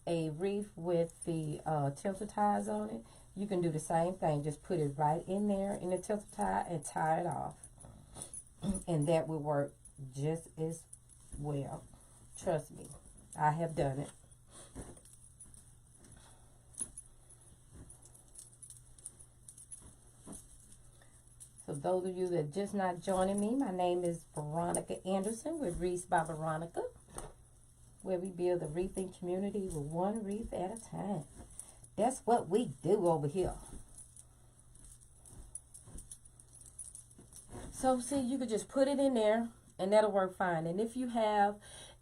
a wreath with the tinsel ties on it, you can do the same thing. Just put it right in there in the tinsel tie and tie it off, and that will work just as well. Trust me, I have done it. For those of you that are just not joining me, my name is Veronica Anderson with Reefs by Veronica, where we build a reefing community with one reef at a time. That's what we do over here. So see, you could just put it in there and that'll work fine. And if you have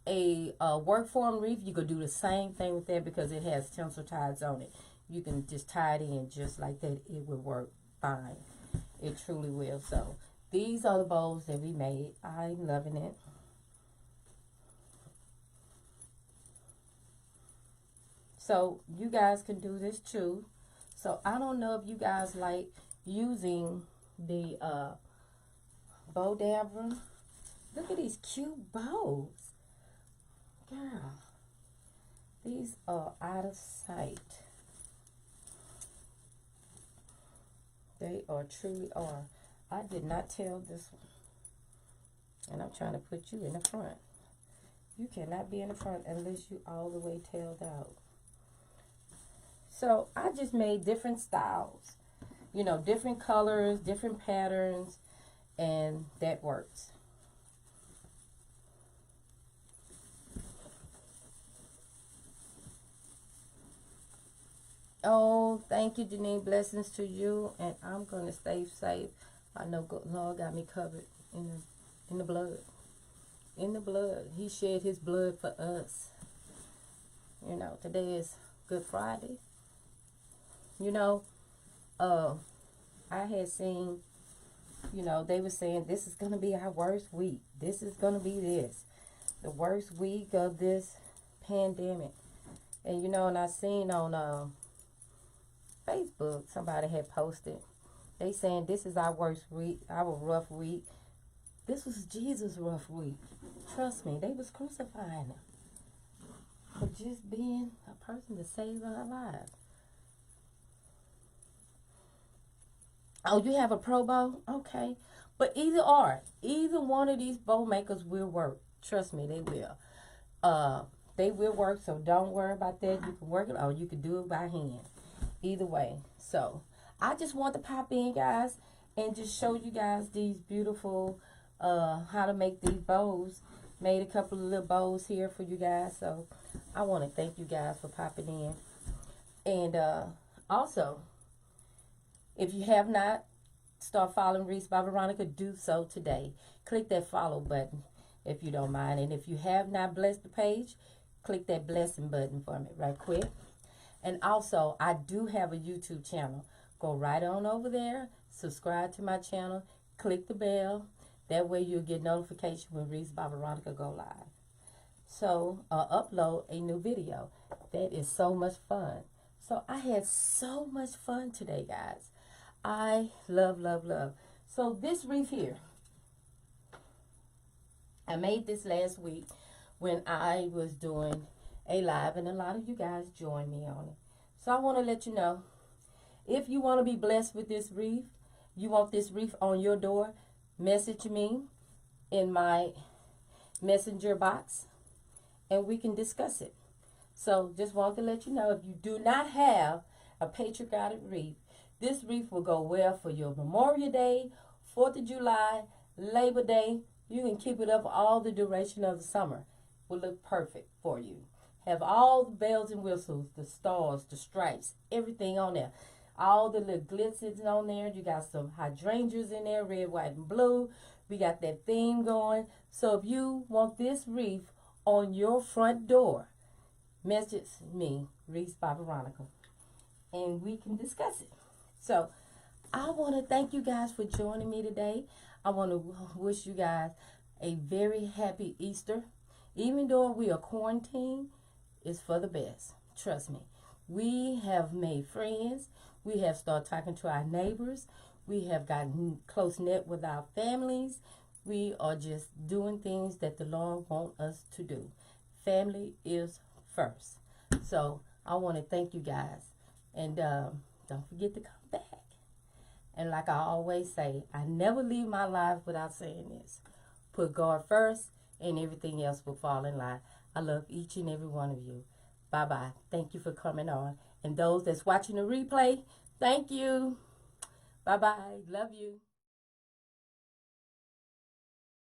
a work form reef, you could do the same thing with that because it has tensile ties on it. You can just tie it in just like that. It will work fine. It truly will. So these are the bowls that we made. I'm loving it. So you guys can do this too. So I don't know if you guys like using the Bowdabra. Look at these cute bows. Girl, these are out of sight. They are truly are. I did not tell this one. And I'm trying to put you in the front. You cannot be in the front unless you all the way tailed out. So I just made different styles. You know, different colors, different patterns, and that works. Oh, thank you, Janine. Blessings to you, and I'm gonna stay safe. I know Lord got me covered in the blood. In the blood, He shed His blood for us. You know, today is Good Friday. You know, I had seen, you know, they were saying this is gonna be our worst week. This is gonna be the worst week of this pandemic. And you know, and I seen on Facebook, somebody had posted, they saying this is our worst week, our rough week. This was Jesus' rough week. Trust me, they was crucifying him for just being a person to save our lives. Oh, you have a pro bow? Okay. But either one of these bow makers will work. Trust me, they will. They will work, so don't worry about that. You can work it or you can do it by hand. Either way. So I just want to pop in, guys, and just show you guys these beautiful how to make these bows. Made a couple of little bows here for you guys. So I want to thank you guys for popping in. And also, if you have not start following Reefs by Veronica, do so today. Click that follow button if you don't mind. And if you have not blessed the page, click that blessing button for me right quick. And also, I do have a YouTube channel. Go right on over there, subscribe to my channel, click the bell. That way you'll get notification when Reefs by Veronica go live. So, upload a new video. That is so much fun. So, I had so much fun today, guys. I love, love, love. So, this reef here, I made this last week when I was doing a live, and a lot of you guys joined me on it. So I want to let you know, if you want to be blessed with this reef, you want this reef on your door, message me in my messenger box and we can discuss it. So just want to let you know, if you do not have a patriotic reef, this reef will go well for your Memorial Day, 4th of July, Labor Day. You can keep it up all the duration of the summer. Will look perfect for you. Have all the bells and whistles, the stars, the stripes, everything on there. All the little glitzers on there. You got some hydrangeas in there, red, white, and blue. We got that theme going. So if you want this reef on your front door, message me, Reefs by Veronica, and we can discuss it. So I want to thank you guys for joining me today. I want to wish you guys a very happy Easter. Even though we are quarantined, it's for the best. Trust me. We have made friends. We have started talking to our neighbors. We have gotten close knit with our families. We are just doing things that the Lord wants us to do. Family is first. So I want to thank you guys. And don't forget to come back. And like I always say, I never leave my life without saying this. Put God first and everything else will fall in line. I love each and every one of you. Bye-bye. Thank you for coming on. And those that's watching the replay, thank you. Bye-bye. Love you.